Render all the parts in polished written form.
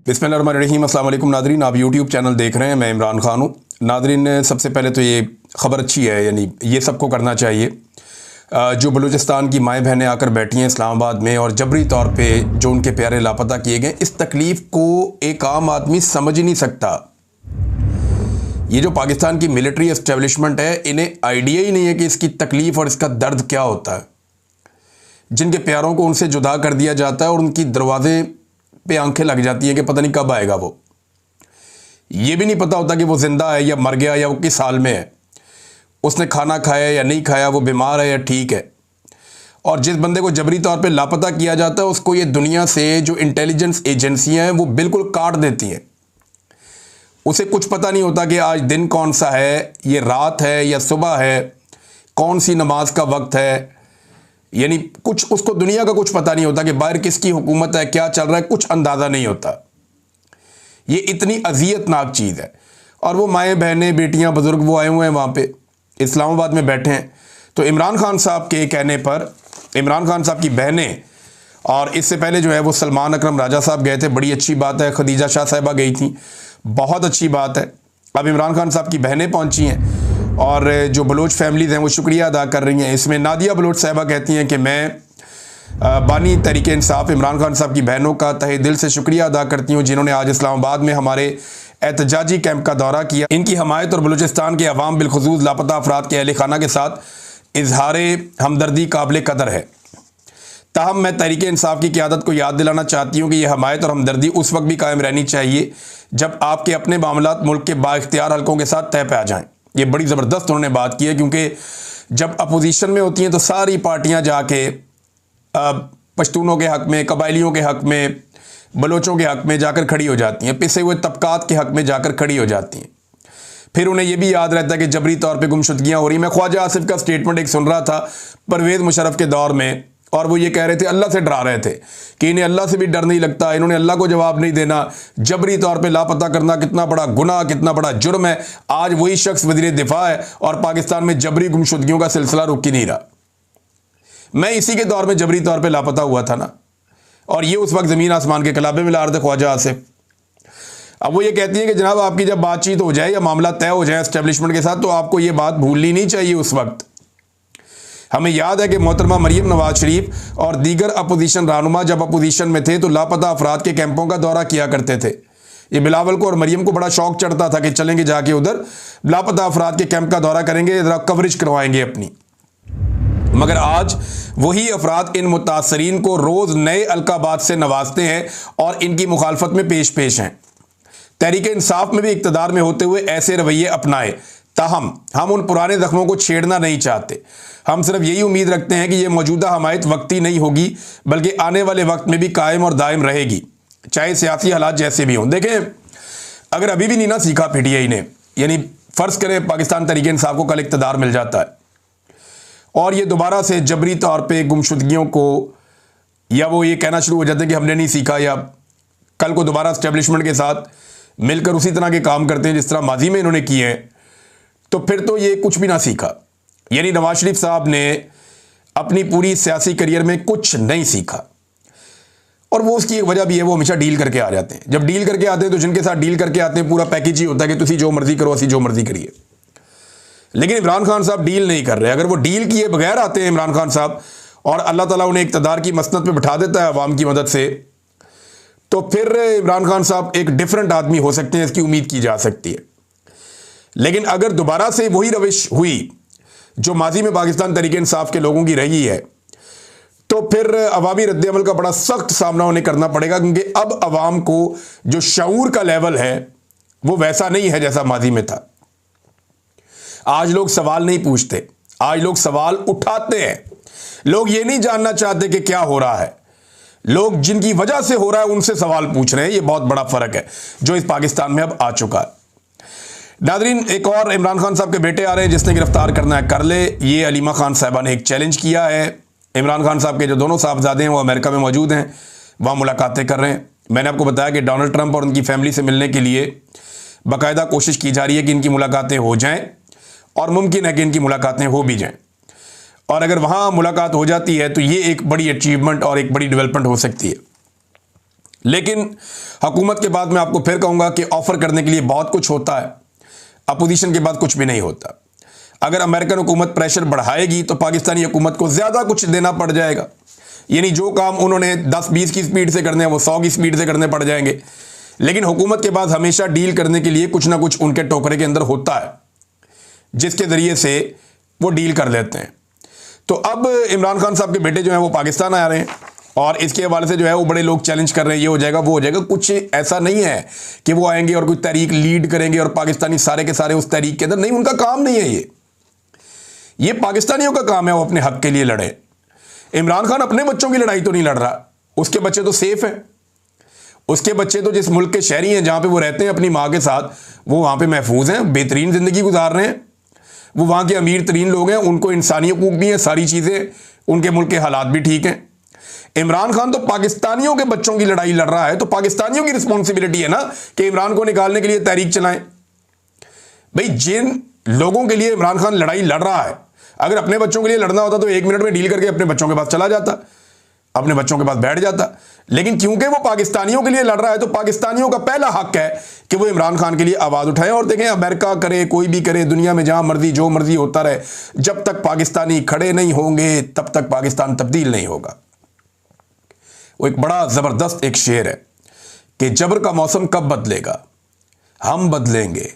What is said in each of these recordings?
बिस्मिल्लाहिर्रहमानिर्रहीम। अस्सलाम वालेकुम नादरीन, आप यूट्यूब चैनल देख रहे हैं, मैं इमरान खान हूँ। नादरीन, सबसे पहले तो ये ख़बर अच्छी है, यानी ये सबको करना चाहिए। जो बलूचिस्तान की माएँ बहनें आकर बैठी हैं इस्लामाबाद में और जबरी तौर पे जो उनके प्यारे लापता किए गए, इस तकलीफ़ को एक आम आदमी समझ ही नहीं सकता। ये जो पाकिस्तान की मिलिट्री एस्टेब्लिशमेंट है, इन्हें आइडिया ही नहीं है कि इसकी तकलीफ़ और इसका दर्द क्या होता है। जिनके प्यारों को उनसे जुदा कर दिया जाता है और उनकी दरवाजे पे आंखें लग जाती हैं कि पता नहीं कब आएगा वो। ये भी नहीं पता होता कि वो ज़िंदा है या मर गया या वो किस हाल में है, उसने खाना खाया या नहीं खाया, वो बीमार है या ठीक है। और जिस बंदे को जबरी तौर पे लापता किया जाता है, उसको ये दुनिया से जो इंटेलिजेंस एजेंसियां हैं वो बिल्कुल काट देती हैं। उसे कुछ पता नहीं होता कि आज दिन कौन सा है, ये रात है या सुबह है, कौन सी नमाज का वक्त है, यानी कुछ उसको दुनिया का कुछ पता नहीं होता कि बाहर किसकी हुकूमत है, क्या चल रहा है, कुछ अंदाज़ा नहीं होता। ये इतनी अजियतनाक चीज़ है। और वो माएँ बहनें बेटियां बुज़ुर्ग वो आए हुए हैं वहाँ पे इस्लामाबाद में बैठे हैं। तो इमरान खान साहब के कहने पर इमरान खान साहब की बहनें, और इससे पहले जो है वो सलमान अकरम राजा साहब गए थे, बड़ी अच्छी बात है। खदीजा शाह साहिबा गई थी, बहुत अच्छी बात है। अब इमरान खान साहब की बहनें पहुँची हैं और जो बलोच फैमिलीज़ हैं वो शुक्रिया अदा कर रही हैं। इसमें नादिया बलोच साहिबा कहती हैं कि मैं बानी तहरीक इंसाफ इमरान खान साहब की बहनों का तहे दिल से शुक्रिया अदा करती हूँ, जिन्होंने आज इस्लामाबाद में हमारे एहतजाजी कैंप का दौरा किया। इनकी हमायत और बलूचिस्तान के अवाम बिलखुसूस लापता अफराद के अहल खाना के साथ इजहार हमदर्दी काबिल कदर है। ताहम मैं तहरीक इंसाफ की क़यादत को याद दिलाना चाहती हूँ कि यह हमायत और हमदर्दी उस वक्त भी कायम रहनी चाहिए जब आपके अपने मामलात मुल्क के बाइख्तियार हल्कों के साथ तय पे आ जाएँ। ये बड़ी ज़बरदस्त उन्होंने बात की है, क्योंकि जब अपोजिशन में होती हैं तो सारी पार्टियां जाके पश्तूनों के हक़ में, कबायलियों के हक़ में, बलोचों के हक़ में जाकर खड़ी हो जाती हैं, पिसे हुए तबकात के हक़ में जाकर खड़ी हो जाती हैं। फिर उन्हें यह भी याद रहता है कि जबरी तौर पे गुमशुदगियाँ हो रही। मैं ख्वाजा आसिफ का स्टेटमेंट एक सुन रहा था परवेज़ मुशर्रफ के दौर में, और वो ये कह रहे थे, अल्लाह से डरा रहे थे कि इन्हें अल्लाह से भी डर नहीं लगता, इन्होंने अल्लाह को जवाब नहीं देना। जबरी तौर पे लापता करना कितना बड़ा गुनाह, कितना बड़ा जुर्म है। आज वही शख्स वज़ीर दिफा है और पाकिस्तान में जबरी गुमशुदगियों का सिलसिला रुक ही नहीं रहा। मैं इसी के दौर में जबरी तौर पे लापता हुआ था ना, और ये उस वक्त ज़मीन आसमान के कलाबे में ला रहे थे ख्वाजा आसिफ। अब वो ये कहती है कि जनाब आपकी जब बातचीत हो जाए या मामला तय हो जाए एस्टेब्लिशमेंट के साथ, तो आपको ये बात भूलनी नहीं चाहिए। उस वक्त हमें याद है कि मोहतरमा मरियम नवाज शरीफ और दीगर अपोजिशन रहनुमा जब अपोजिशन में थे तो लापता अफराद के कैंपों का दौरा किया करते थे। ये बिलावल को और मरियम को बड़ा शौक चढ़ता था कि चलेंगे जाके उधर लापता अफराद के कैंप का दौरा करेंगे, ज़रा कवरेज करवाएंगे अपनी। मगर आज वही अफराद इन मुतासरीन को रोज़ नए अलकाबात से नवाजते हैं और इनकी मुखालफत में पेश हैं। तहरीक इंसाफ में भी इक़्तिदार में होते हुए ऐसे रवैये अपनाए, ताहम हम उन पुराने ज़ख्मों को छेड़ना नहीं चाहते। हम सिर्फ यही उम्मीद रखते हैं कि यह मौजूदा हमायत वक्ती नहीं होगी, बल्कि आने वाले वक्त में भी कायम और दायम रहेगी, चाहे सियासी हालात जैसे भी हों। देखें, अगर अभी भी नहीं ना सीखा पीटीआई ने, यानी फ़र्ज़ करें पाकिस्तान तहरीक इंसाफ को कल इक़्तिदार मिल जाता है और ये दोबारा से जबरी तौर पे गुमशुदगियों को, या वो ये कहना शुरू हो जाते हैं कि हमने नहीं सीखा, या कल को दोबारा इस्टेब्लिशमेंट के साथ मिलकर उसी तरह के काम करते हैं जिस तरह माजी में इन्होंने किए हैं, तो फिर तो ये कुछ भी ना सीखा। यानी नवाज शरीफ साहब ने अपनी पूरी सियासी करियर में कुछ नहीं सीखा, और वो उसकी एक वजह भी है, वो हमेशा डील करके आ जाते हैं। जब डील करके आते हैं तो जिनके साथ डील करके आते हैं पूरा पैकेज ही होता है कि तुसी जो मर्जी करो, असी जो मर्जी करिए। लेकिन इमरान खान साहब डील नहीं कर रहे। अगर वो डील किए बगैर आते हैं इमरान खान साहब और अल्लाह ताला उन्हें इक़्तिदार की मसनद पे बिठा देता है अवाम की मदद से, तो फिर इमरान खान साहब एक डिफरेंट आदमी हो सकते हैं, इसकी उम्मीद की जा सकती है। लेकिन अगर दोबारा से वही रविश हुई जो माजी में पाकिस्तान तहरीक इंसाफ के लोगों की रही है, तो फिर अवामी रद्द-ए-अमल का बड़ा सख्त सामना उन्हें करना पड़ेगा, क्योंकि अब अवाम को जो शऊर का लेवल है वो वैसा नहीं है जैसा माजी में था। आज लोग सवाल नहीं पूछते, आज लोग सवाल उठाते हैं। लोग ये नहीं जानना चाहते कि क्या हो रहा है, लोग जिनकी वजह से हो रहा है उनसे सवाल पूछ रहे हैं। ये बहुत बड़ा फर्क है जो इस पाकिस्तान में अब आ चुका है। नादरीन, एक और इमरान खान साहब के बेटे आ रहे हैं जिसने गिरफ्तार करना है कर ले। ये अलीमा खान साहिबा ने एक चैलेंज किया है। इमरान खान साहब के जो दोनों साहबजादे हैं वो अमेरिका में मौजूद हैं, वहाँ मुलाकातें कर रहे हैं। मैंने आपको बताया कि डोनाल्ड ट्रंप और उनकी फैमिली से मिलने के लिए बाकायदा कोशिश की जा रही है कि इनकी मुलाकातें हो जाएं, और मुमकिन है कि इनकी मुलाकातें हो भी जाएं। और अगर वहाँ मुलाकात हो जाती है तो ये एक बड़ी अचीवमेंट और एक बड़ी डेवलपमेंट हो सकती है। लेकिन हुकूमत के बाद मैं आपको फिर कहूँगा कि ऑफ़र करने के लिए बहुत कुछ होता है, अपोजिशन के बाद कुछ भी नहीं होता। अगर अमेरिकन हुकूमत प्रेशर बढ़ाएगी तो पाकिस्तानी हुकूमत को ज़्यादा कुछ देना पड़ जाएगा, यानी जो काम उन्होंने 10-20 की स्पीड से करने हैं वो 100 की स्पीड से करने पड़ जाएंगे। लेकिन हुकूमत के पास हमेशा डील करने के लिए कुछ ना कुछ उनके टोकरे के अंदर होता है, जिसके ज़रिए से वो डील कर लेते हैं। तो अब इमरान खान साहब के बेटे जो हैं वो पाकिस्तान आ रहे हैं और इसके हवाले से जो है वो बड़े लोग चैलेंज कर रहे हैं, ये हो जाएगा वो हो जाएगा। कुछ ऐसा नहीं है कि वो आएंगे और कोई तहरीक लीड करेंगे और पाकिस्तानी सारे के सारे उस तहरीक के अंदर, नहीं, उनका काम नहीं है ये पाकिस्तानियों का काम है वो अपने हक के लिए लड़े। इमरान खान अपने बच्चों की लड़ाई तो नहीं लड़ रहा, उसके बच्चे तो सेफ हैं, उसके बच्चे तो जिस मुल्क के शहरी हैं जहाँ पे वो रहते हैं अपनी माँ के साथ, वो वहाँ पे महफूज हैं, बेहतरीन ज़िंदगी गुजार रहे हैं, वो वहाँ के अमीर तरीन लोग हैं, उनको इंसानी हकूक भी हैं, सारी चीज़ें, उनके मुल्क के हालात भी ठीक हैं। इमरान खान तो पाकिस्तानियों के बच्चों की लड़ाई लड़ रहा है, तो पाकिस्तानियों की रिस्पॉन्सिबिलिटी है ना कि इमरान को निकालने के लिए तहरीक चलाएं। भाई जिन लोगों के लिए इमरान खान लड़ाई लड़ रहा है, अगर अपने बच्चों के लिए लड़ना होता तो 1 मिनट में डील करके अपने बच्चों के पास चला जाता, अपने बच्चों के पास बैठ जाता। लेकिन क्योंकि वो पाकिस्तानियों के लिए लड़ रहा है तो पाकिस्तानियों का पहला हक है कि वो इमरान खान के लिए आवाज़ उठाएं। और देखें, अमेरिका करे, कोई भी करे, दुनिया में जहां मर्जी जो मर्जी होता रहे, जब तक पाकिस्तानी खड़े नहीं होंगे तब तक पाकिस्तान तब्दील नहीं होगा। वो एक बड़ा ज़बरदस्त एक शेर है कि जबर का मौसम कब बदलेगा, हम बदलेंगे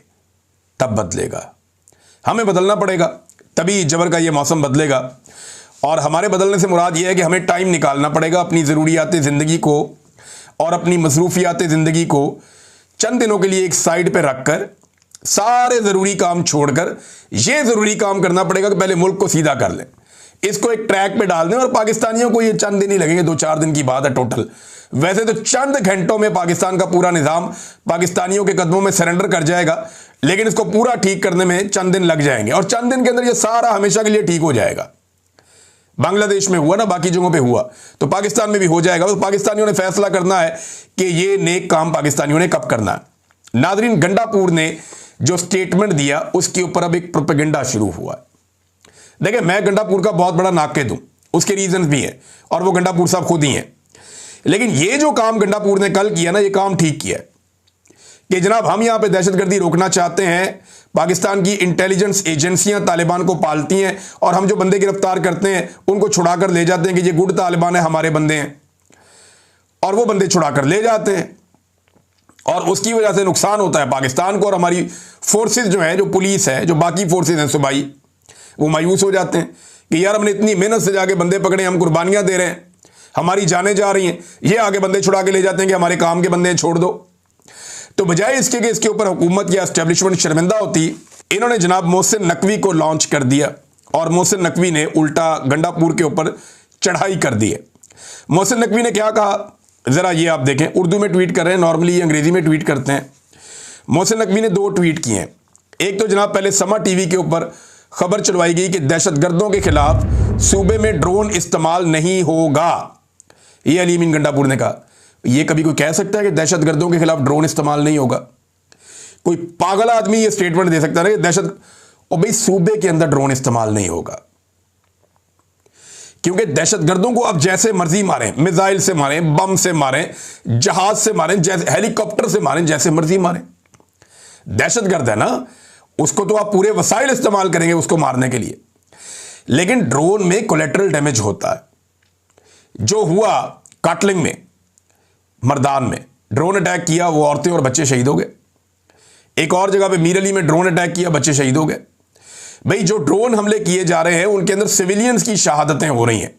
तब बदलेगा। हमें बदलना पड़ेगा तभी जबर का ये मौसम बदलेगा। और हमारे बदलने से मुराद ये है कि हमें टाइम निकालना पड़ेगा अपनी ज़रूरियात ज़िंदगी को और अपनी मसरूफियात ज़िंदगी को चंद दिनों के लिए एक साइड पे रखकर सारे ज़रूरी काम छोड़कर ये ज़रूरी काम करना पड़ेगा कि पहले मुल्क को सीधा कर लें, इसको एक ट्रैक पे डाल दें। और पाकिस्तानियों को ये चंद दिन ही लगेंगे, 2-4 दिन की बात है टोटल। वैसे तो चंद घंटों में पाकिस्तान का पूरा निज़ाम पाकिस्तानियों के कदमों में सरेंडर कर जाएगा, लेकिन इसको पूरा ठीक करने में चंद दिन लग जाएंगे और चंद दिन के अंदर ये सारा हमेशा के लिए ठीक हो जाएगा। बांग्लादेश में हुआ ना, बाकी जगहों पे हुआ, तो पाकिस्तान में भी हो जाएगा। तो पाकिस्तानियों ने फैसला करना है कि ये नेक काम पाकिस्तानियों ने कब करना है। नादरीन, गंडापुर ने जो स्टेटमेंट दिया उसके ऊपर अब एक प्रोपेगेंडा शुरू हुआ है। देखिए, मैं गंडापुर का बहुत बड़ा नाक़िद हूं, उसके रीजन भी हैं और वो गंडापुर साहब खुद ही हैं। लेकिन ये जो काम गंडापुर ने कल किया ना, ये काम ठीक किया है कि जनाब हम यहां पे दहशतगर्दी रोकना चाहते हैं, पाकिस्तान की इंटेलिजेंस एजेंसियां तालिबान को पालती हैं और हम जो बंदे गिरफ्तार करते हैं उनको छुड़ा कर ले जाते हैं कि ये गुड तालिबान है, हमारे बंदे हैं, और वो बंदे छुड़ा कर ले जाते हैं और उसकी वजह से नुकसान होता है पाकिस्तान को। और हमारी फोर्सेस जो हैं, जो पुलिस है, जो बाकी फोर्सेस हैं सूबाई, वो मायूस हो जाते हैं कि यार हमने इतनी मेहनत से जाके बंदे पकड़े, हम कुर्बानियां दे रहे हैं, हमारी जानें जा रही हैं, ये आगे बंदे छुड़ा के ले जाते हैं कि हमारे काम के बंदे छोड़ दो। तो बजाय इसके कि इसके ऊपर हुकूमत या एस्टेब्लिशमेंट शर्मिंदा होती, इन्होंने जनाब मोहसिन नकवी को लॉन्च कर दिया और मोहसिन नकवी ने उल्टा गंडापुर के ऊपर चढ़ाई कर दी है। मोहसिन नकवी ने क्या कहा, ज़रा ये आप देखें, उर्दू में ट्वीट कर रहे हैं, नॉर्मली ये अंग्रेज़ी में ट्वीट करते हैं। मोहसिन नकवी ने 2 ट्वीट किए हैं। एक तो जनाब पहले समा टीवी के ऊपर खबर चलवाई गई कि दहशतगर्दों के खिलाफ सूबे में ड्रोन इस्तेमाल नहीं होगा, ये अली अमीन गंडापुर ने कहा। ये कभी कोई कह सकता है कि दहशतगर्दों के खिलाफ ड्रोन इस्तेमाल नहीं होगा? कोई पागल आदमी ये स्टेटमेंट दे सकता है कि दहशत, और भाई सूबे के अंदर ड्रोन इस्तेमाल नहीं होगा, क्योंकि दहशतगर्दों को अब जैसे मर्जी मारें, मिसाइल से मारें, बम से मारें, जहाज से मारें, जैसे हेलीकॉप्टर से मारें, जैसे मर्जी मारें, दहशतगर्द है ना, उसको तो आप पूरे वसाइल इस्तेमाल करेंगे उसको मारने के लिए। लेकिन ड्रोन में कोलेटरल डैमेज होता है। जो हुआ काटलिंग में, मर्दान में ड्रोन अटैक किया, वो औरतें और बच्चे शहीद हो गए। एक और जगह पे मीर अली में ड्रोन अटैक किया, बच्चे शहीद हो गए। भाई जो ड्रोन हमले किए जा रहे हैं उनके अंदर सिविलियंस की शहादतें हो रही हैं।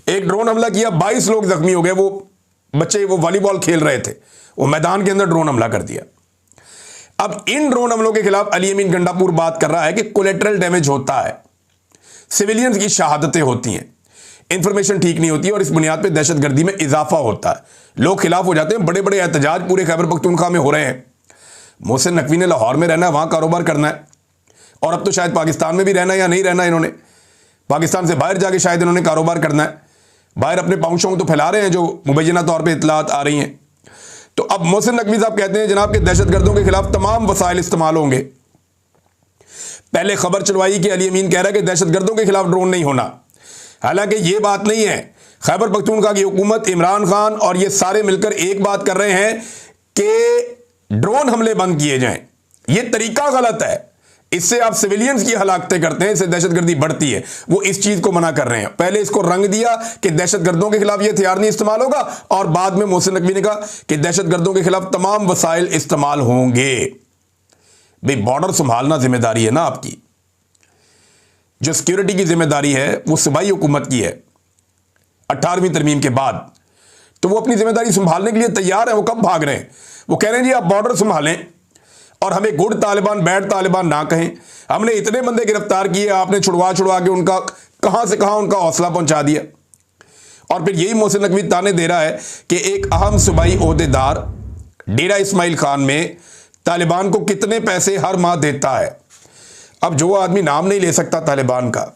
एक ड्रोन हमला किया, 22 लोग जख्मी हो गए, वो बच्चे वो वॉलीबॉल खेल रहे थे, वो मैदान के अंदर ड्रोन हमला कर दिया। अब इन ड्रोन हमलों के खिलाफ अली अमीन गंडापुर बात कर रहा है कि कोलेटरल डैमेज होता है, सिविलियंस की शहादतें होती हैं, इंफॉर्मेशन ठीक नहीं होती है और इस बुनियाद पे दहशतगर्दी में इजाफा होता है, लोग खिलाफ हो जाते हैं। बड़े बड़े एहतजाज पूरे खैबर पख्तूनख्वा में हो रहे हैं। मोहसिन नकवी ने लाहौर में रहना है, वहाँ कारोबार करना है, और अब तो शायद पाकिस्तान में भी रहना है या नहीं रहना, इन्होंने पाकिस्तान से बाहर जाके शायद इन्होंने कारोबार करना है, बाहर अपने पाउंशों तो फैला रहे हैं जो मुबैना तौर पर इतलात आ रही हैं। तो अब मोहसिन नकवी साहब कहते हैं जनाब कि दहशतगर्दों के खिलाफ तमाम वसाइल इस्तेमाल होंगे। पहले खबर चलवाई कि अली अमीन कह रहा है कि दहशतगर्दों के खिलाफ ड्रोन नहीं होना, हालांकि ये बात नहीं है। खैबर पख्तूनख्वा की हुकूमत, इमरान खान और ये सारे मिलकर एक बात कर रहे हैं कि ड्रोन हमले बंद किए जाएं। ये तरीका गलत है, इससे आप सिविलियंस की हलाकतें करते हैं, इससे दहशतगर्दी बढ़ती है। वो इस चीज को मना कर रहे हैं। पहले इसको रंग दिया कि दहशतगर्दों के खिलाफ ये हथियार नहीं इस्तेमाल होगा, और बाद में मोहसिन नकवी ने कहा कि दहशतगर्दों के खिलाफ तमाम वसाइल इस्तेमाल होंगे। भाई बॉर्डर संभालना जिम्मेदारी है ना आपकी, जो सिक्योरिटी की जिम्मेदारी है वो सूबाई हुकूमत की है 18वीं तरमीम के बाद, तो वो अपनी जिम्मेदारी संभालने के लिए तैयार है। वो कब भाग रहे हैं? वो कह रहे हैं जी आप बॉर्डर संभालें और हमें गुड तालिबान बैड तालिबान ना कहें। हमने इतने बंदे गिरफ्तार किए, आपने छुड़वा के उनका कहां से कहां उनका हौसला पहुंचा दिया। और फिर यही मोहसिन नकवी ताने दे रहा है कि एक अहम सूबाई ओहदेदार डेरा इस्माइल खान में तालिबान को कितने पैसे हर माह देता है। अब जो आदमी नाम नहीं ले सकता तालिबान का,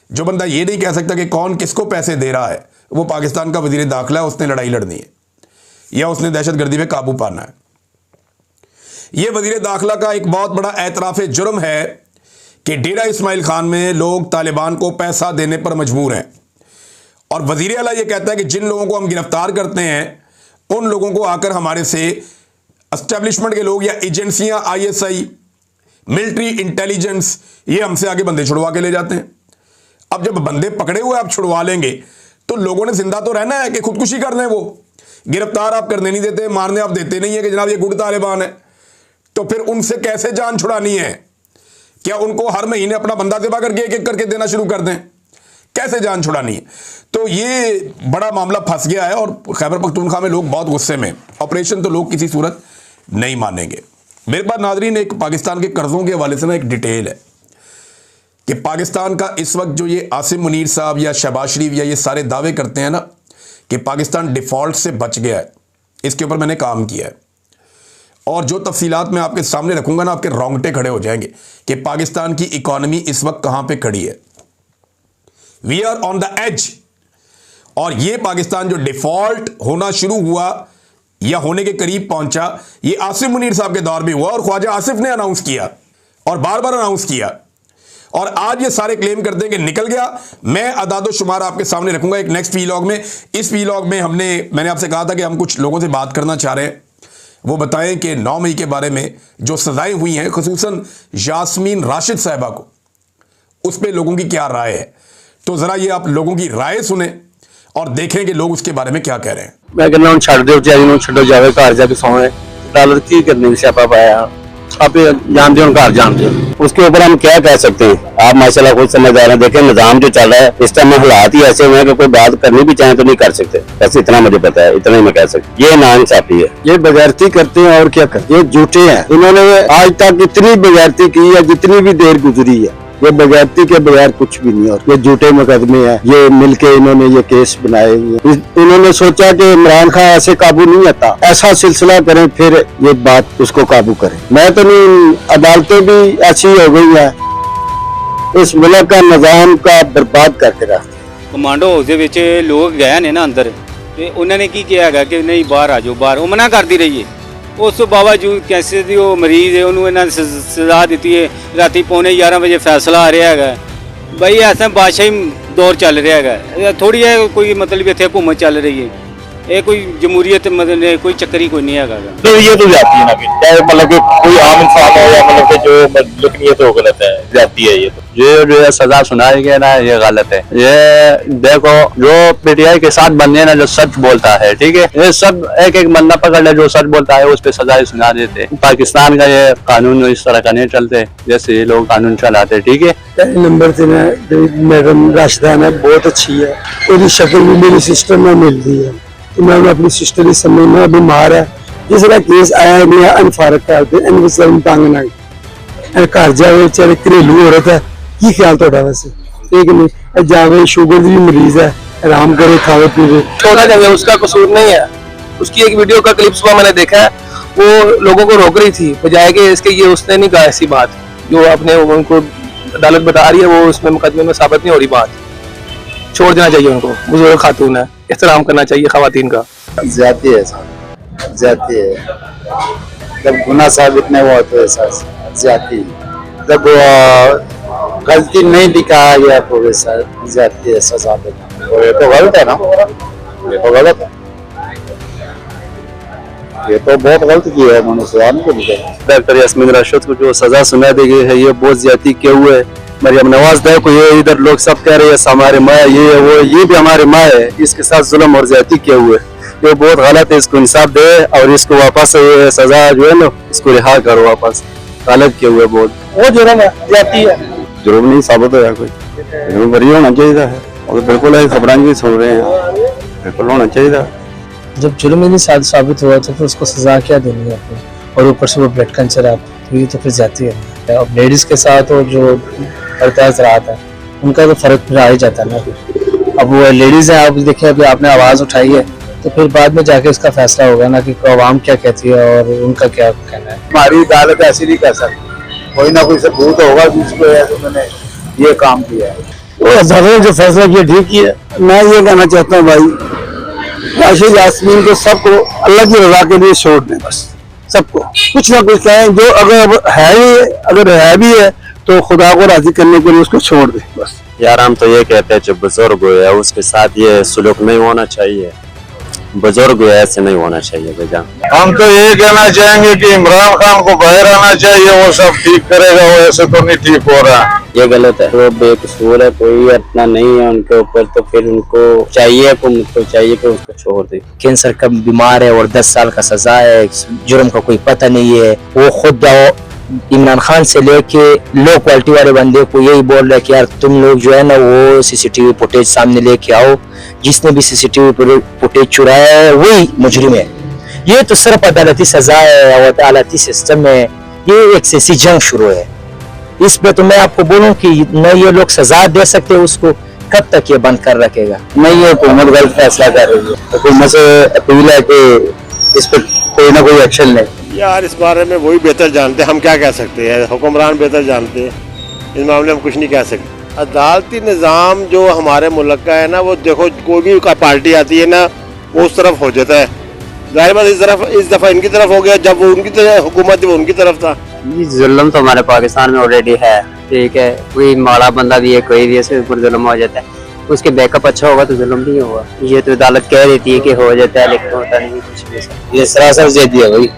जो बंदा ये नहीं कह सकता कि कौन किसको पैसे दे रहा है, वो पाकिस्तान का वजीर दाखिला है, उसने लड़ाई लड़नी है या उसने दहशतगर्दी पे काबू पाना है। यह वजीर दाखिला का एक बहुत बड़ा एतराफ़ जुर्म है कि डेरा इस्माइल खान में लोग तालिबान को पैसा देने पर मजबूर हैं। और वजीर आला ये कहता है कि जिन लोगों को हम गिरफ्तार करते हैं उन लोगों को आकर हमारे से एस्टेब्लिशमेंट के लोग या एजेंसियां, ISI, मिलिट्री इंटेलिजेंस, ये हमसे आगे बंदे छुड़वा के ले जाते हैं। अब जब बंदे पकड़े हुए आप छुड़वा लेंगे तो लोगों ने जिंदा तो रहना है कि खुदकुशी करना है। वो गिरफ्तार आप करने नहीं देते, मारने आप देते नहीं है कि जनाब ये गुड तालिबान है, तो फिर उनसे कैसे जान छुड़ानी है? क्या उनको हर महीने अपना बंदा ज़िबा करके एक एक करके देना शुरू कर दें? कैसे जान छुड़ानी है? तो ये बड़ा मामला फंस गया है और खैबर पख्तूनख्वा में लोग बहुत गुस्से में। ऑपरेशन तो लोग किसी सूरत नहीं मानेंगे। मेरे पास नाजरीन एक पाकिस्तान के कर्जों के हवाले से ना एक डिटेल है कि पाकिस्तान का इस वक्त जो ये आसिम मुनीर साहब या शहबाज शरीफ या ये सारे दावे करते हैं ना कि पाकिस्तान डिफ़ॉल्ट से बच गया है, इसके ऊपर मैंने काम किया है और जो तफसीलात मैं आपके सामने रखूंगा ना, आपके रोंगटे खड़े हो जाएंगे कि पाकिस्तान की इकॉनमी इस वक्त कहां पे खड़ी है। We are on the edge. और ये पाकिस्तान जो डिफ़ॉल्ट होना शुरू हुआ या होने के करीब पहुंचा, ये आसिम मुनीर साहब के दौर में हुआ और ख्वाजा आसिफ ने अनाउंस किया और बार बार अनाउंस किया। और आज ये सारे क्लेम करते हैं कि निकल गया। मैं अदादो शुमार आपके सामने रखूंगा एक नेक्स्ट वीलॉग में। इस वीलॉग में मैंने आपसे कहा था कि हम कुछ लोगों से बात करना चाह रहे हैं, वो बताएं कि 9 मई के बारे में जो सजाएं हुई हैं खुसूसन यास्मीन राशिद साहिबा को, उस पर लोगों की क्या राय है। तो ज़रा ये आप लोगों की राय सुने और देखें कि लोग उसके बारे में क्या कह रहे हैं। मैं कहना हूं छड़ दो चाहे छो जावे घर जाके सोए अदालत की करने स्यापा पाया आप जानते हो घर जानते हो। उसके ऊपर हम क्या कह सकते हैं? आप माशाल्लाह खुद समझदार हैं। देखें निजाम जो चल रहा है इस टाइम में हालात ही ऐसे हुए हैं कि कोई बात करनी भी चाहे तो नहीं कर सकते। बस इतना मुझे पता है, इतना ही मैं कह सकता। ये नाइंसाफी है, ये बगैरती करते हैं और क्या करते हैं। ये झूठे हैं। इन्होंने आज तक इतनी बगैरती की है, जितनी भी देर गुजरी है ये बगैरती के बगैर कुछ भी नहीं। और ये झूठे मुकदमे हैं, ये मिलके इन्होंने ये केस बनाए। इन्होंने सोचा कि इमरान खान ऐसे काबू नहीं आता, ऐसा सिलसिला करें फिर ये बात उसको काबू करें। मैं तो नहीं, अदालतें भी ऐसी हो गई है, इस मुल्क का निजाम का बर्बाद करके रखते। कमांडो हाउस ਦੇ ਵਿੱਚ ਲੋਕ ਗਏ ਨੇ ਨਾ ਅੰਦਰ ਤੇ ਉਹਨਾਂ ਨੇ ਕੀ ਕਿਹਾ ਹੈਗਾ ਕਿ ਨਹੀਂ ਬਾਹਰ ਆ ਜਾਓ, ਬਾਹਰ ਉਹ ਮਨਾ ਕਰਦੀ ਰਹੀ ਹੈ। ਉਸ ਤੋਂ ਬਾਵਜੂਦ ਕੈਂਸਰ ਦੀ ਉਹ ਮਰੀਜ਼ ਹੈ ਉਹਨੂੰ ਇਹਨਾਂ ਨੇ ਸਜ਼ਾ ਦਿੱਤੀ ਹੈ। ਰਾਤੀ 11:15 ਵਜੇ ਫੈਸਲਾ ਆ ਰਿਹਾ ਹੈਗਾ। ਬਈ ਐਸਾ ਬਾਦਸ਼ਾਹੀ ਦੌਰ ਚੱਲ ਰਿਹਾ ਹੈਗਾ। ਥੋੜੀ ਹੈ ਕੋਈ ਮਤਲਬ ਇੱਥੇ हुकूमत ਚੱਲ ਰਹੀ ਹੈ। ये कोई जमहूरियत मतलब कोई चक्कर ही कोई नहीं है। तो ये तो जाती है ना कि चाहे मतलब कि कोई आम इंसान हो या मतलब कि जो लिखनी है तो गलत है, जाती है। ये तो ये जो सजा सुनाई गई ना ये गलत है। ये देखो जो PTI के साथ बंदे ना जो सच बोलता है, ठीक है, ये सब एक एक बंदा पकड़ ले जो सच बोलता है उस पर सजा सुना देते। पाकिस्तान का ये कानून इस तरह का नहीं चलते जैसे ये लोग कानून चलाते, ठीक है। पहले नंबर से मैडम राशिदा है, बहुत अच्छी है। पूरी शक्ल भी मेरी सिस्टर में मिलती है। मैं अपनी सिस्टर इस समय में बीमार है, जिसका केस आया नहीं अनफारक करते तंग ना घर जाए बेचारे घरेलू औरत है। की ख्याल थोड़ा वैसे ठीक नहीं जावे, शुगर की भी मरीज है, आराम करे खावे पीवे छोड़ा जाए, उसका कसूर नहीं है। उसकी एक वीडियो का क्लिप सुबह मैंने देखा है, वो लोगों को रोक रही थी बजाय कि इसके ये उसने नहीं कहा ऐसी बात जो अपने उनको अदालत बता रही है, वो उसमें मुकदमे में साबित नहीं हो रही। बात छोड़ देना चाहिए उनको, बुजुर्ग खातून है, एहतराम करना चाहिए खवातीन का। जाती है जाती है जब गुनाह साबित नहीं हुआ तो ऐसा जाती है। जब गलती नहीं दिखाया गया तो वैसा जाती है सजा देना। तो ये तो गलत है ना, ये तो गलत है, ये तो बहुत गलत किया है उन्होंने सवाल को लिखा। डॉक्टर यास्मीन राशिद को जो सजा सुना दी गई है ये बहुत ज्यादा किए हुए है। मरियम नवाज दे को ये इधर लोग सब कह रहे हैं हमारे माँ ये है वो, ये भी हमारे माँ है, इसके साथ जुल्म और ज्यादती किए हुए, ये बहुत गलत है। इसको इंसाफ दे और इसको वापस ये सजा जो है ना इसको रिहा करो वापस, गलत किए हुए बहुत। वो जुर्म है, जाती है, जुर्म नहीं साबित होया कोई, जुर्म बरी होना चाहिए है और बिल्कुल है खबरें भी सुन रहे हैं, बिल्कुल होना चाहिए। जब जुर्म ही नहीं साबित हुआ तो फिर उसको सजा क्या देनी है अपनी, और ऊपर से वो ब्लड कैंसर है, तो ये तो फिर जाती है। अब लेडीज के साथ और जो बर्ताव रहा था उनका तो फर्क फिर आ ही जाता है ना। अब वो लेडीज है, आप देखिए अभी आपने आवाज उठाई है तो फिर बाद में जाके इसका फैसला होगा ना कि आवाम क्या कहती है और उनका क्या कहना है। हमारी अदालत ऐसी नहीं कर सकती, कोई ना कोई सबूत होगा जिसको उन्होंने ये काम किया है। वो अदालत ने जो फैसला किया ठीक ही है। मैं ये कहना चाहता हूँ भाई राशिद यास्मीन को सबको अल्लाह की रजा के लिए छोड़ दें, बस सबको कुछ ना कुछ कहें, जो अगर है भी है तो खुदा को राजी करने के लिए उसको छोड़ दें बस। यार हम तो ये कहते हैं जो बुजुर्ग है उसके साथ ये सुलूक नहीं होना चाहिए, बुजुर्ग ऐसे नहीं होना चाहिए बेजा। हम तो ये कहना चाहेंगे कि इमरान खान को बाहर आना चाहिए, वो सब ठीक करेगा, वो ऐसे तो नहीं ठीक हो रहा। ये गलत है, वो बेकसूर है, कोई इतना नहीं है उनके ऊपर, तो फिर उनको चाहिए कि उसको छोड़ दे। कैंसर का बीमार है और 10 साल का सजा है, जुर्म का कोई पता नहीं है। वो खुद इमरान खान से लेके लो क्वालिटी वाले बंदे को यही बोल रहे कि यार तुम लोग जो है ना वो सीसीटीवी फुटेज सामने लेके आओ, जिसने भी सीसीटीवी फुटेज चुराया है वही मुजरिम है। ये तो सिर्फ अदालती सजा है और अदालती सिस्टम है, ये एक सियासी जंग शुरू है। इस पे तो मैं आपको बोलूं कि न ये लोग सजा दे सकते उसको, कब तक ये बंद कर रखेगा। नहीं, ये हुकूमत गलत फैसला कर रही है, हुकूमत से अपील है कि इस पर कोई ना कोई एक्शन ले। यार इस बारे में वही बेहतर जानते हैं, हम क्या कह सकते हैं, हुक्मरान बेहतर जानते हैं, इस मामले में कुछ नहीं कह सकते। अदालती निज़ाम जो हमारे मुल्क का है ना, वो देखो कोई भी पार्टी आती है ना वो उस तरफ हो जाता है, जाहिर बात इस दफ़ा इनकी तरफ हो गया, जब वो उनकी तरफ हुकूमत थी वो उनकी तरफ था। ये जुल्म तो हमारे पाकिस्तान में ऑलरेडी है, ठीक है, कोई माड़ा बंदा भी है, कोई भी ऐसे ऊपर जुल्म हो जाता है, उसके बैकअप अच्छा होगा तो जुल्म नहीं होगा। ये तो अदालत कह देती है कि हो जाता है, लेकिन होता नहीं कुछ भी। ये सरासर ज़िद्दी है भाई,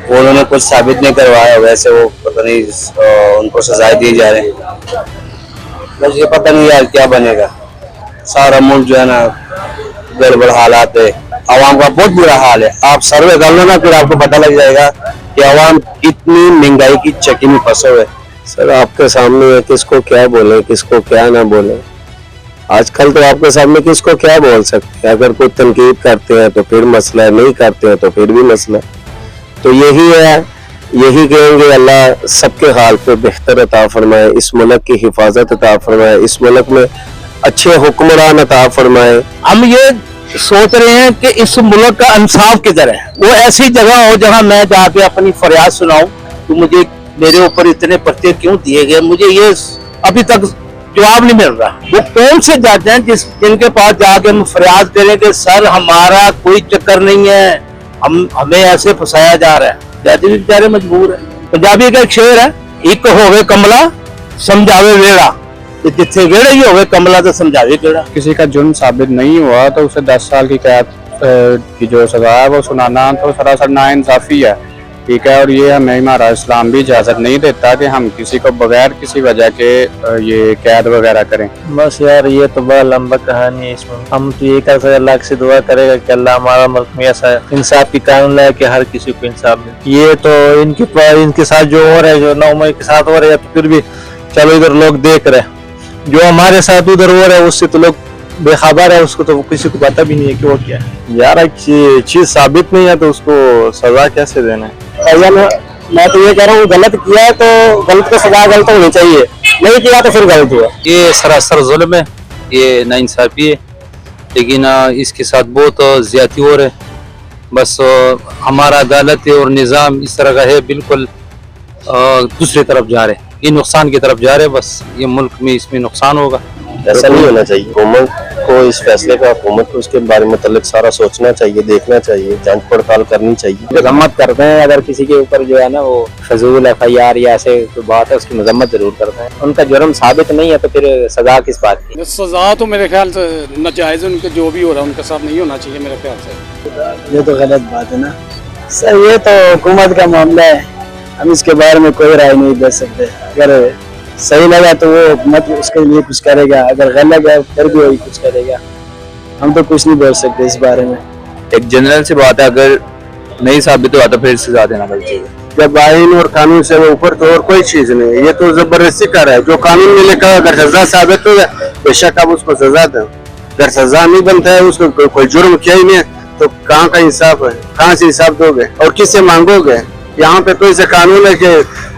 उन्होंने कुछ साबित नहीं करवाया, वैसे वो पता नहीं उनको सजाएं दी जा रहे हैं, बस ये पता नहीं यार क्या बनेगा। सारा मुल्क जो है ना गड़बड़ हालात है, आवाम का बहुत बुरा हाल है। आप सर्वे कर लो ना, फिर आपको पता लग जाएगा कि आवाम कितनी महंगाई की चक्की में फंसे हुए। सर आपके सामने है, किसको क्या बोले किसको क्या ना बोले, आजकल तो आपके सामने किसको क्या बोल सकते हैं। अगर कोई तनकीद करते हैं तो फिर मसला है, नहीं करते हैं तो फिर भी मसला है। तो यही है, यही कहेंगे अल्लाह सबके हाल पे बेहतर अता फरमाए, इस मुल्क की हिफाजत अता फरमाए, इस मुल्क में अच्छे हुक्मरान अता फरमाए। हम ये सोच रहे हैं कि इस मुल्क का इंसाफ किधर है, वो ऐसी जगह हो जहां मैं जाके अपनी फरियाद सुनाऊं तो मुझे मेरे ऊपर इतने पर्चे क्यों दिए गए, मुझे ये अभी तक जवाब नहीं मिल रहा। वो कौन से जज हैं जिनके पास जाके हम फरियाद करें कि सर हमारा कोई चक्कर नहीं है, हमें ऐसे फंसाया जा रहा है। जज भी बेचारे मजबूर है। पंजाबी का एक शेर है, एक होवे कमला समझावे वेड़ा, जिथे वेड़ा ही होवे कमला तो समझावे केड़ा। किसी का जुर्म साबित नहीं हुआ तो उसे 10 साल की कैद की जो सजा है वो सुनाना तो सरासर नाइंसाफी है, ठीक है। और ये हमें हमारा इस्लाम भी इजाज़त नहीं देता कि हम किसी को बगैर किसी वजह के ये कैद वगैरह करें। बस यार ये तो बड़ा लंबा कहानी है, इसमें हम तो ये कर सकते अल्लाह से दुआ करेगा कि अल्लाह हमारा मुल्क में ऐसा इंसाफ की कानून लाए कि हर किसी को इंसाफ मिले। ये तो इनके साथ जो हो रहा है, जो नौमई के साथ हो रहा है, तो फिर भी चलो इधर लोग देख रहे हैं, जो हमारे साथ उधर हो रहा है उससे तो लोग बेखबर है, उसको तो किसी को पता भी नहीं है कि वो क्या है। यार चीज साबित नहीं है तो उसको सजा कैसे देना है। मैं तो ये कह रहा हूँ गलत किया है तो गलत का सजा गलत होनी चाहिए, नहीं किया तो फिर गलत हुआ। ये सरासर जुल्म है, ये नाइंसाफी है, लेकिन इसके साथ बहुत ज्यादती हो रहा है। बस हमारा अदालत और निज़ाम इस तरह का है, बिल्कुल दूसरी तरफ जा रहे हैं, ये नुकसान की तरफ जा रहे हैं। बस ये मुल्क में इसमें नुकसान होगा। ऐसा नहीं होना चाहिए। हुकूमत को इस फैसले का, हुकूमत को इसके बारे में मतलब सारा सोचना चाहिए, देखना चाहिए, जांच पड़ताल करनी चाहिए। मजम्मत करते हैं अगर किसी के ऊपर जो है ना वो फजूल FIR या ऐसे कोई बात है उसकी मजम्मत जरूर करते हैं। उनका जुर्म साबित नहीं है तो फिर सजा किस बात की? सजा तो मेरे ख्याल से नाजायज उनके जो भी हो रहा है उनके साथ नहीं होना चाहिए मेरे ख्याल से। ये तो गलत बात है ना सर, ये तो हुकूमत का मामला है, हम इसके बारे में कोई राय नहीं दे सकते। अगर सही लगा तो वो हुकूमत उसके लिए कुछ करेगा, अगर गलत लगा फिर भी वही कुछ करेगा। हम तो कुछ नहीं बोल सकते इस बारे में। एक जनरल सी बात है, अगर नहीं साबित हुआ तो फिर सजा देना चाहिए। जब आइन और कानून से ऊपर तो और कोई चीज नहीं है, ये तो जबरदस्ती कर रहा है। जो कानून में लिखा है अगर सजा साबित हो जाए बेशक आप उसको सजा दो, अगर सजा नहीं बनता है उसको कोई जुर्म किया ही नहीं तो कहाँ का इंसाफ है, कहाँ से इंसाफ दोगे और किससे मांगोगे? यहाँ पे तो ऐसा कानून है कि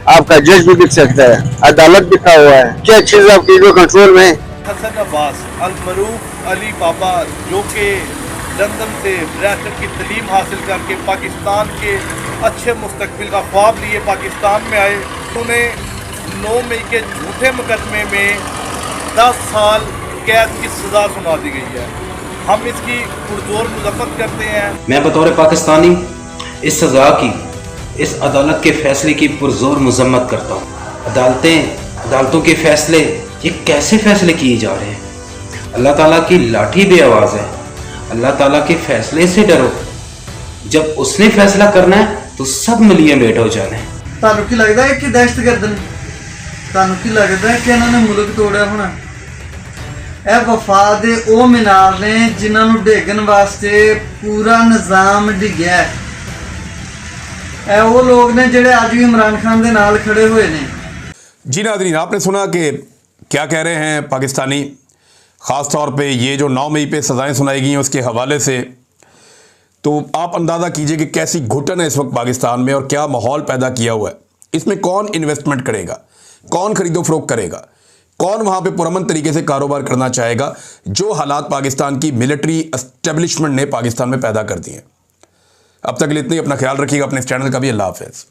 आपका जज भी दिख सकता है, अदालत लिखा हुआ है, क्या चीज आपकी जो कंट्रोल में? हसन अब्बास अल-मरूफ अली बाबा जो कि लंदन से बैचलर की तालीम हासिल करके पाकिस्तान के अच्छे मुस्तकबिल का ख्वाब लिए पाकिस्तान में आए, उन्हें 9 मई के झूठे मुकदमे में 10 साल कैद की सज़ा सुना दी गई है। हम इसकी पुरजोर मजम्मत करते हैं। मैं बतौर पाकिस्तानी इस सज़ा की, इस अदालत के फैसले की पुरजोर मजम्मत करता हूँ। अदालतों के फैसले, ये कैसे फैसले किए जा रहे हैं? अल्लाह ताला की लाठी बे आवाज़ है, अल्लाह ताला के फैसले से डरो। जब उसने फैसला करना है तो सब मिलिए बैठ हो जाने। ਤੁਹਾਨੂੰ ਕੀ ਲੱਗਦਾ ਹੈ ਕਿ ਦਹਿਸ਼ਤਗਰਦ ਨੇ? ਤੁਹਾਨੂੰ ਕੀ ਲੱਗਦਾ ਹੈ ਕਿ ਇਹਨਾਂ ਨੇ ਮੁਲਕ ਤੋੜਿਆ ਹੋਣਾ? ਇਹ ਵਫਾ ਦੇ ਉਹ ਮੀਨਾਰ ਨੇ ਜਿਨ੍ਹਾਂ ਨੂੰ ਡੇਗਣ ਵਾਸਤੇ ਪੂਰਾ ਨਿਜ਼ਾਮ ਡਿੱਗਿਆ ਹੈ। ਇਹ ਉਹ ਲੋਕ ਨੇ ਜਿਹੜੇ ਅੱਜ ਵੀ ਇਮਰਾਨ ਖਾਨ ਦੇ ਨਾਲ ਖੜੇ ਹੋਏ ਨੇ। जी नाज़रीन, आपने सुना कि क्या कह रहे हैं पाकिस्तानी, ख़ास तौर पे ये जो 9 मई पे सज़ाएं सुनाई गई हैं उसके हवाले से। तो आप अंदाज़ा कीजिए कि कैसी घुटन है इस वक्त पाकिस्तान में और क्या माहौल पैदा किया हुआ है। इसमें कौन इन्वेस्टमेंट करेगा, कौन खरीदो फरोख्त करेगा, कौन वहाँ पे पुरअमन तरीके से कारोबार करना चाहेगा, जो हालात पाकिस्तान की मिलिट्री एस्टेब्लिशमेंट ने पाकिस्तान में पैदा कर दिए हैं। अब तक के लिए इतना ही। अपना ख्याल रखिएगा, अपने इस चैनल का भी। अल्लाह हाफ़िज़।